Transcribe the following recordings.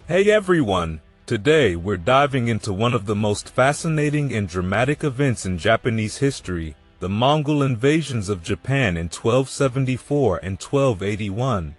Hey everyone! Today we're diving into one of the most fascinating and dramatic events in Japanese history, the Mongol invasions of Japan in 1274 and 1281.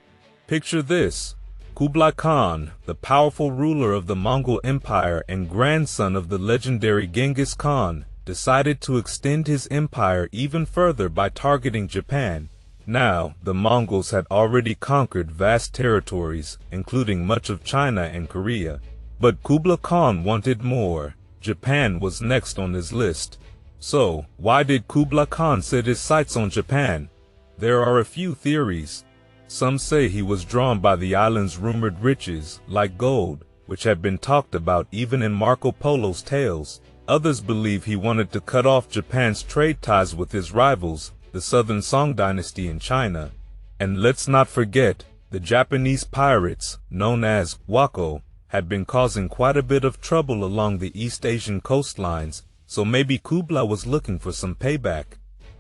Picture this: Kublai Khan, the powerful ruler of the Mongol Empire and grandson of the legendary Genghis Khan, decided to extend his empire even further by targeting Japan. Now, the Mongols had already conquered vast territories, including much of China and Korea. But Kublai Khan wanted more. Japan was next on his list. So, why did Kublai Khan set his sights on Japan? There are a few theories. Some say he was drawn by the island's rumored riches, like gold, which had been talked about even in Marco Polo's tales. Others believe he wanted to cut off Japan's trade ties with his rivals, the Southern Song dynasty in China. And let's not forget, the Japanese pirates, known as Wako, had been causing quite a bit of trouble along the East Asian coastlines, so maybe Kublai was looking for some payback.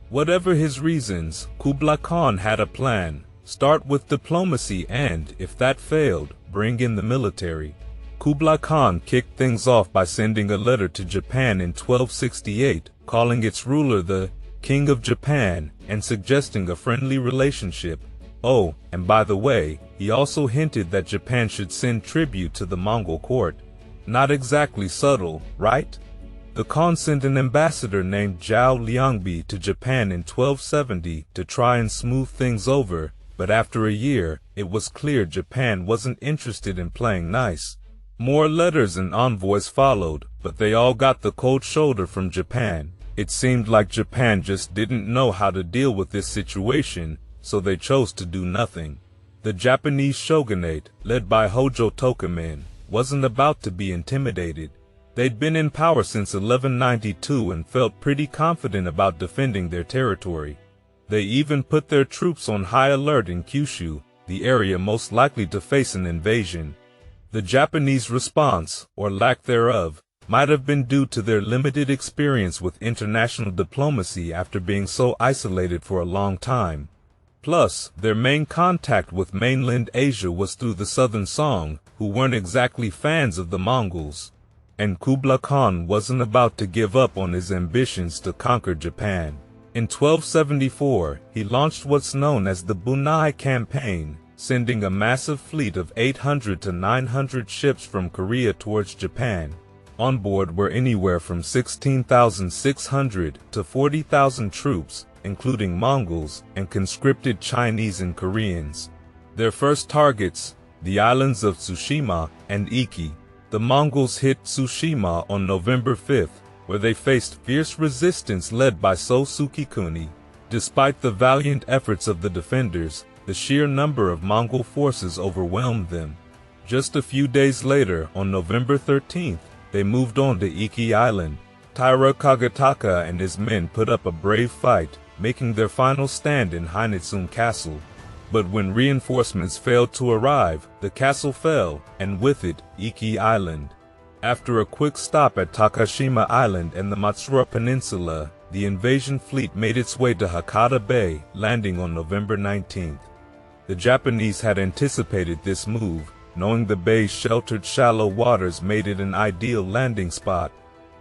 Whatever his reasons, Kublai Khan had a plan: start with diplomacy and, if that failed, bring in the military. Kublai Khan kicked things off by sending a letter to Japan in 1268, calling its ruler the King of Japan, and suggesting a friendly relationship. Oh, and by the way, he also hinted that Japan should send tribute to the Mongol court. Not exactly subtle, right? The Khan sent an ambassador named Zhao Liangbi to Japan in 1270 to try and smooth things over, but after a year, it was clear Japan wasn't interested in playing nice. More letters and envoys followed, but they all got the cold shoulder from Japan. It seemed like Japan just didn't know how to deal with this situation, so they chose to do nothing. The Japanese shogunate, led by Hojo Tokumen, wasn't about to be intimidated. They'd been in power since 1192 and felt pretty confident about defending their territory. They even put their troops on high alert in Kyushu, the area most likely to face an invasion. The Japanese response, or lack thereof, might have been due to their limited experience with international diplomacy after being so isolated for a long time. Plus, their main contact with mainland Asia was through the Southern Song, who weren't exactly fans of the Mongols. And Kublai Khan wasn't about to give up on his ambitions to conquer Japan. In 1274, he launched what's known as the Bunai Campaign, sending a massive fleet of 800 to 900 ships from Korea towards Japan. On board were anywhere from 16,600 to 40,000 troops, including Mongols and conscripted Chinese and Koreans. Their first targets, the islands of Tsushima and Iki. The Mongols hit Tsushima on November 5th, where they faced fierce resistance led by So Sukekuni. Despite the valiant efforts of the defenders, the sheer number of Mongol forces overwhelmed them. Just a few days later, on November 13th, they moved on to Iki Island. Taira Kagetaka and his men put up a brave fight, making their final stand in Hainetsum Castle. But when reinforcements failed to arrive, the castle fell, and with it, Iki Island. After a quick stop at Takashima Island and the Matsura Peninsula, the invasion fleet made its way to Hakata Bay, landing on November 19th. The Japanese had anticipated this move, knowing the bay's sheltered shallow waters made it an ideal landing spot.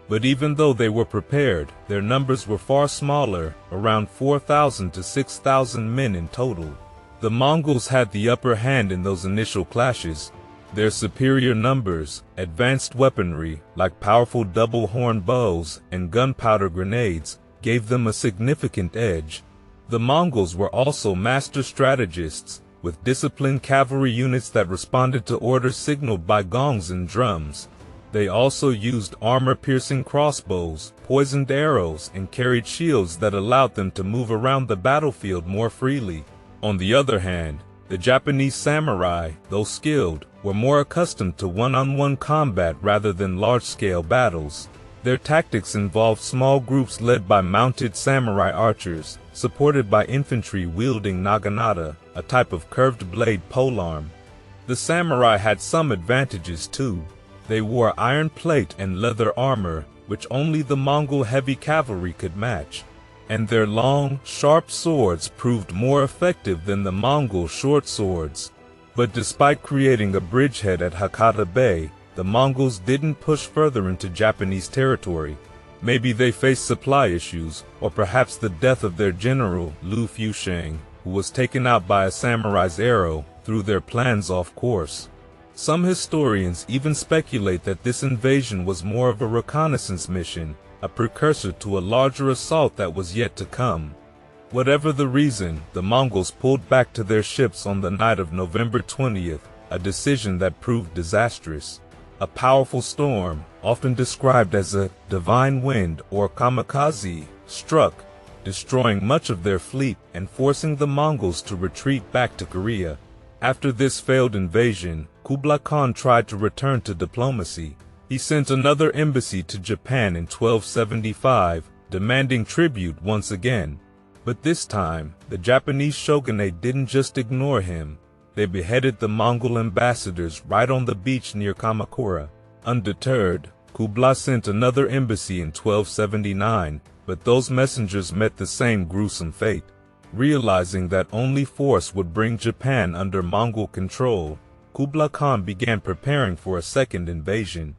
But even though they were prepared, their numbers were far smaller, around 4,000 to 6,000 men in total. The Mongols had the upper hand in those initial clashes. Their superior numbers, advanced weaponry, like powerful double-horn bows and gunpowder grenades, gave them a significant edge. The Mongols were also master strategists, with disciplined cavalry units that responded to orders signaled by gongs and drums. They also used armor-piercing crossbows, poisoned arrows, and carried shields that allowed them to move around the battlefield more freely. On the other hand, the Japanese samurai, though skilled, were more accustomed to one-on-one combat rather than large-scale battles. Their tactics involved small groups led by mounted samurai archers, supported by infantry wielding naginata, a type of curved blade polearm. The samurai had some advantages too. They wore iron plate and leather armor, which only the Mongol heavy cavalry could match. And their long, sharp swords proved more effective than the Mongol short swords. But despite creating a bridgehead at Hakata Bay, the Mongols didn't push further into Japanese territory. Maybe they faced supply issues, or perhaps the death of their general, Lu Fusheng, who was taken out by a samurai's arrow, threw their plans off course. Some historians even speculate that this invasion was more of a reconnaissance mission, a precursor to a larger assault that was yet to come. Whatever the reason, the Mongols pulled back to their ships on the night of November 20th, a decision that proved disastrous. A powerful storm, often described as a divine wind or kamikaze, struck, destroying much of their fleet and forcing the Mongols to retreat back to Korea. After this failed invasion, Kublai Khan tried to return to diplomacy. He sent another embassy to Japan in 1275, demanding tribute once again. But this time, the Japanese shogunate didn't just ignore him. They beheaded the Mongol ambassadors right on the beach near Kamakura. Undeterred, Kublai sent another embassy in 1279, but those messengers met the same gruesome fate. Realizing that only force would bring Japan under Mongol control, Kublai Khan began preparing for a second invasion.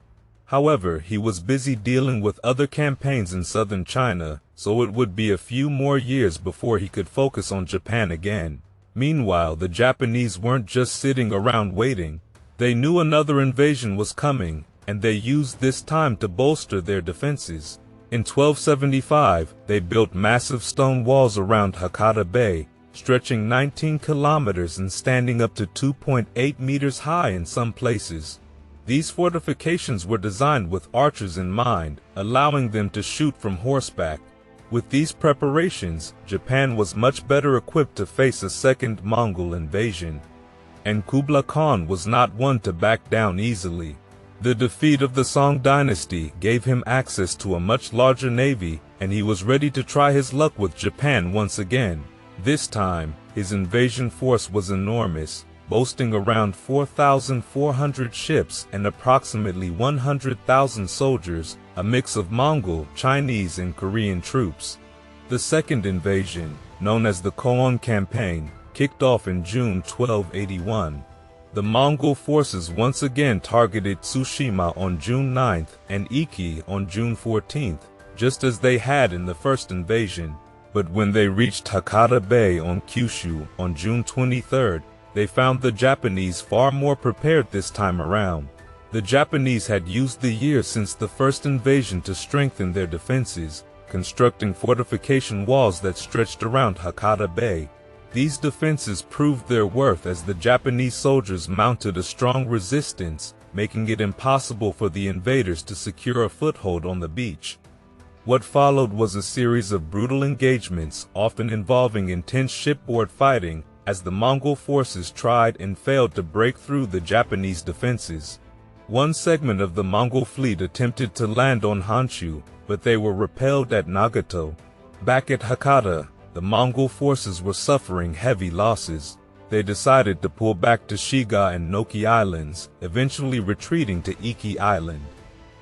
However, he was busy dealing with other campaigns in southern China, so it would be a few more years before he could focus on Japan again. Meanwhile, the Japanese weren't just sitting around waiting. They knew another invasion was coming, and they used this time to bolster their defenses. In 1275, they built massive stone walls around Hakata Bay, stretching 19 kilometers and standing up to 2.8 meters high in some places. These fortifications were designed with archers in mind, allowing them to shoot from horseback. With these preparations, Japan was much better equipped to face a second Mongol invasion. And Kublai Khan was not one to back down easily. The defeat of the Song dynasty gave him access to a much larger navy, and he was ready to try his luck with Japan once again. This time, his invasion force was enormous, boasting around 4,400 ships and approximately 100,000 soldiers, a mix of Mongol, Chinese, and Korean troops. The second invasion, known as the Koon Campaign, kicked off in June 1281. The Mongol forces once again targeted Tsushima on June 9th and Iki on June 14th, just as they had in the first invasion. But when they reached Hakata Bay on Kyushu on June 23rd, they found the Japanese far more prepared this time around. The Japanese had used the years since the first invasion to strengthen their defenses, constructing fortification walls that stretched around Hakata Bay. These defenses proved their worth as the Japanese soldiers mounted a strong resistance, making it impossible for the invaders to secure a foothold on the beach. What followed was a series of brutal engagements, often involving intense shipboard fighting, as the Mongol forces tried and failed to break through the Japanese defenses. One segment of the Mongol fleet attempted to land on Honshu, but they were repelled at Nagato. Back at Hakata, the Mongol forces were suffering heavy losses. They decided to pull back to Shiga and Noki Islands, eventually retreating to Iki Island.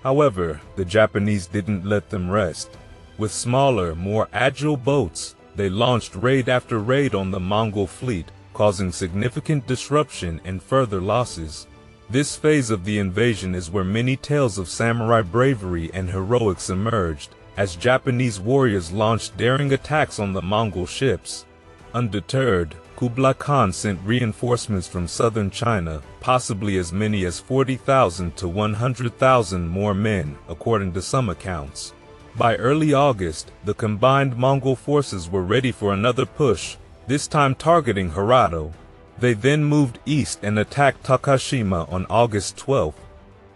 However, the Japanese didn't let them rest. With smaller, more agile boats, they launched raid after raid on the Mongol fleet, causing significant disruption and further losses. This phase of the invasion is where many tales of samurai bravery and heroics emerged, as Japanese warriors launched daring attacks on the Mongol ships. Undeterred, Kublai Khan sent reinforcements from southern China, possibly as many as 40,000 to 100,000 more men, according to some accounts. By early August, the combined Mongol forces were ready for another push, this time targeting Hirado. They then moved east and attacked Takashima on August 12th.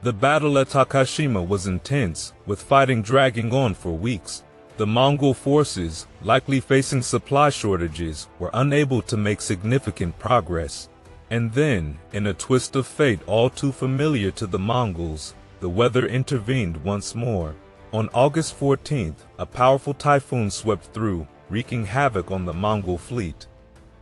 The battle at Takashima was intense, with fighting dragging on for weeks. The Mongol forces, likely facing supply shortages, were unable to make significant progress. And then, in a twist of fate all too familiar to the Mongols, the weather intervened once more. On August 14th, a powerful typhoon swept through, wreaking havoc on the Mongol fleet.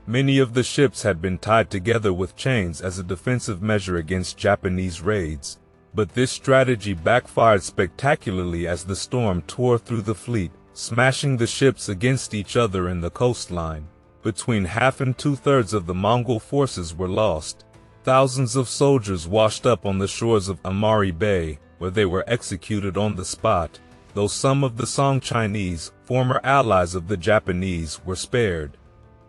Many of the ships had been tied together with chains as a defensive measure against Japanese raids. But this strategy backfired spectacularly as the storm tore through the fleet, smashing the ships against each other in the coastline. Between half and two-thirds of the Mongol forces were lost. Thousands of soldiers washed up on the shores of Amari Bay, where they were executed on the spot, though some of the Song Chinese, former allies of the Japanese, were spared.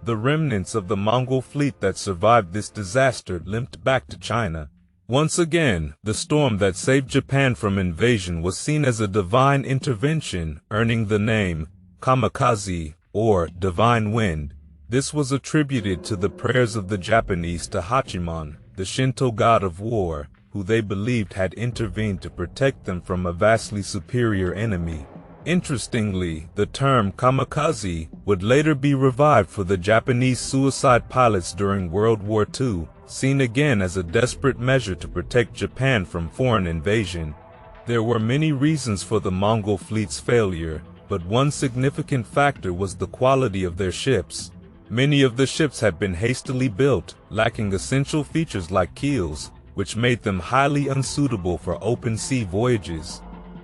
The remnants of the Mongol fleet that survived this disaster limped back to China. Once again, the storm that saved Japan from invasion was seen as a divine intervention, earning the name Kamikaze, or divine wind. This was attributed to the prayers of the Japanese to Hachiman, the Shinto god of war, who they believed had intervened to protect them from a vastly superior enemy. Interestingly, the term kamikaze would later be revived for the Japanese suicide pilots during World War II, seen again as a desperate measure to protect Japan from foreign invasion. There were many reasons for the Mongol fleet's failure, but one significant factor was the quality of their ships. Many of the ships had been hastily built, lacking essential features like keels, which made them highly unsuitable for open sea voyages.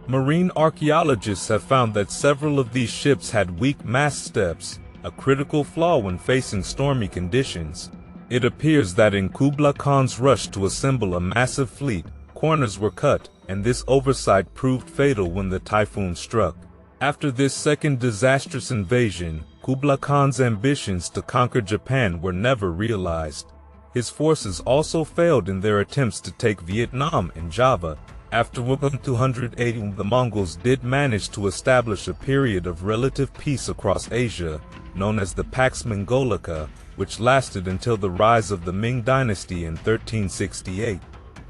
Marine archaeologists have found that several of these ships had weak mast steps, a critical flaw when facing stormy conditions. It appears that in Kublai Khan's rush to assemble a massive fleet, corners were cut, and this oversight proved fatal when the typhoon struck. After this second disastrous invasion, Kublai Khan's ambitions to conquer Japan were never realized. His forces also failed in their attempts to take Vietnam and Java. After 280, the Mongols did manage to establish a period of relative peace across Asia, known as the Pax Mongolica, which lasted until the rise of the Ming dynasty in 1368.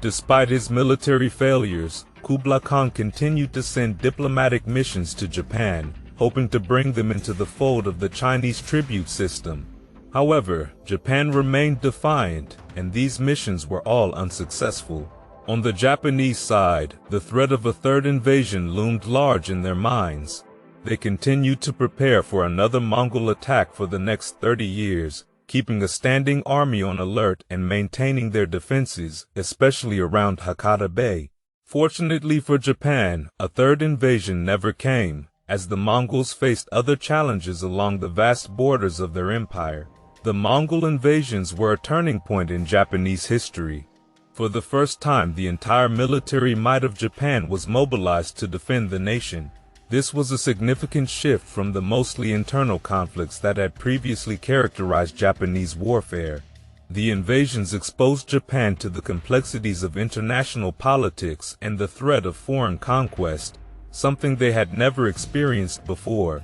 Despite his military failures, Kublai Khan continued to send diplomatic missions to Japan, hoping to bring them into the fold of the Chinese tribute system. However, Japan remained defiant, and these missions were all unsuccessful. On the Japanese side, the threat of a third invasion loomed large in their minds. They continued to prepare for another Mongol attack for the next 30 years, keeping a standing army on alert and maintaining their defenses, especially around Hakata Bay. Fortunately for Japan, a third invasion never came, as the Mongols faced other challenges along the vast borders of their empire. The Mongol invasions were a turning point in Japanese history. For the first time, the entire military might of Japan was mobilized to defend the nation. This was a significant shift from the mostly internal conflicts that had previously characterized Japanese warfare. The invasions exposed Japan to the complexities of international politics and the threat of foreign conquest, something they had never experienced before.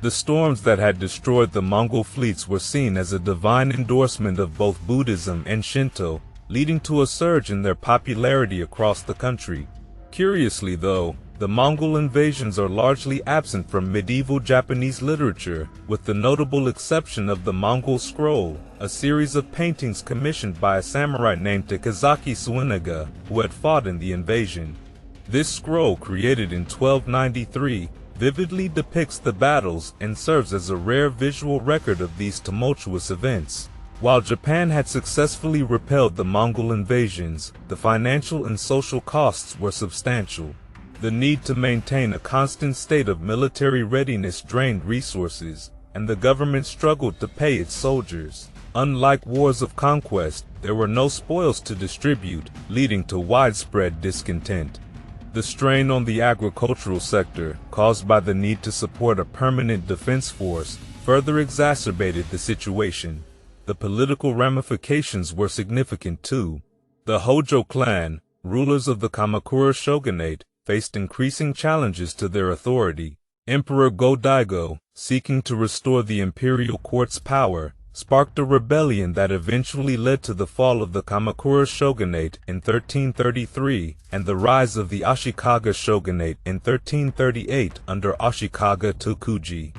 The storms that had destroyed the Mongol fleets were seen as a divine endorsement of both Buddhism and Shinto, leading to a surge in their popularity across the country. Curiously though, the Mongol invasions are largely absent from medieval Japanese literature, with the notable exception of the Mongol Scroll, a series of paintings commissioned by a samurai named Takazaki Suinaga, who had fought in the invasion. This scroll, created in 1293, vividly depicts the battles and serves as a rare visual record of these tumultuous events. While Japan had successfully repelled the Mongol invasions, the financial and social costs were substantial. The need to maintain a constant state of military readiness drained resources, and the government struggled to pay its soldiers. Unlike wars of conquest, there were no spoils to distribute, leading to widespread discontent. The strain on the agricultural sector, caused by the need to support a permanent defense force, further exacerbated the situation. The political ramifications were significant too. The Hojo clan, rulers of the Kamakura shogunate, faced increasing challenges to their authority. Emperor Go-Daigo, seeking to restore the imperial court's power, sparked a rebellion that eventually led to the fall of the Kamakura shogunate in 1333 and the rise of the Ashikaga shogunate in 1338 under Ashikaga Tokuji.